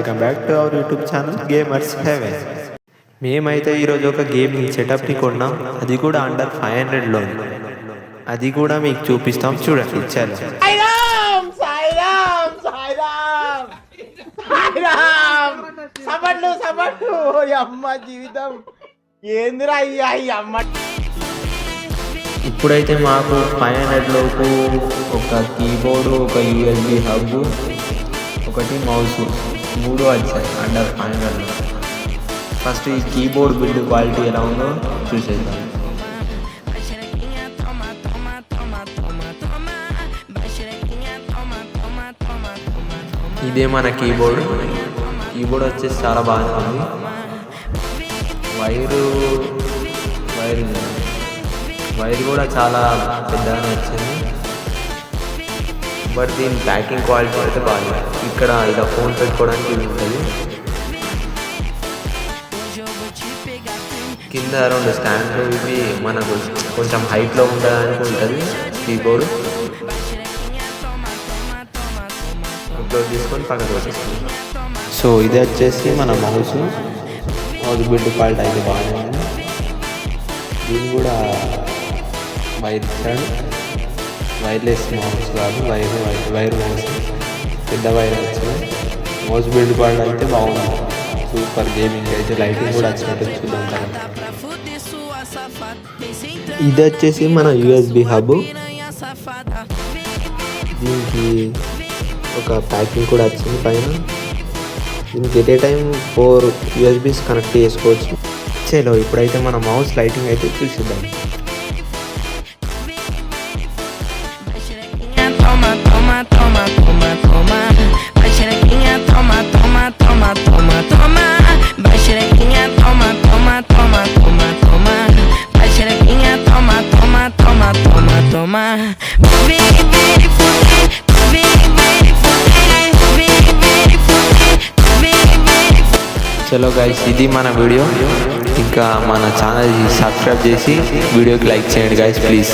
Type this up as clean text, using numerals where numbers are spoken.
Welcome back to our YouTube channel gamers heaven. మేమైతే ఈరోజు ఒక గేమింగ్ సెటప్ని కొన్నాం, అది కూడా అండర్ 500లో. అది కూడా మీకు చూపిస్తాం, చూడండి. ఇచ్చారు జీవితం ఏందిరా అమ్మ. ఇప్పుడైతే మాకు 500 లోపు ఒక కీబోర్డు, ఒక యూఎస్బి హబ్, ఒకటి మౌస్, 3 వచ్చాయి అండర్ 500లో. ఫస్ట్ ఈ కీబోర్డ్ బిల్డ్ క్వాలిటీ ఎలా ఉందో చూసేద్దాం. ఇదే మన కీబోర్డ్ వచ్చేసి చాలా బాగా ఉంది. వైర్ కూడా చాలా పెద్దగానే వచ్చింది. బట్ దీని ప్యాకింగ్ క్వాలిటీ అయితే బాగా. ఇక్కడ ఇలా ఫోన్ పెట్టుకోవడానికి ఇది ఉంటుంది. కింద 2 స్టాండ్లు, ఇవి మనకు కొంచెం హైట్లో ఉండడానికి ఉంటుంది. కీబోర్డ్ క్లోజ్ చేసుకొని పక్కన వచ్చేస్తుంది. సో ఇది వచ్చేసి మన మౌస్ బిల్డ్ క్వాలిటీ అయితే బాగానే ఉంది. దీన్ని కూడా వైర్ ఇచ్చాడు. వైర్లెస్ మౌస్ కాదు, వైర్ మౌస్, పెద్ద వైర్ వచ్చింది. మౌస్ బిల్డ్ క్వాలిటీ అయితే బాగుంది, సూపర్. గేమింగ్ అయితే లైటింగ్ కూడా వచ్చినట్టు చూద్దాం కదా. ఇది వచ్చేసి మన యూఎస్బి హబ్. దీనికి ఒక ప్యాకింగ్ కూడా వచ్చింది పైన. దీనికి ఎట్ ఏ టైం 4 యూఎస్బీస్ కనెక్ట్ చేసుకోవచ్చు. చలో ఇప్పుడైతే మన మౌస్ లైటింగ్ అయితే చూసిద్దాం. చలో గైస్, ఇది మన వీడియో. ఇంకా మన ఛానల్ సబ్స్క్రైబ్ చేసి వీడియోకి లైక్ చేయండి గైస్, ప్లీజ్.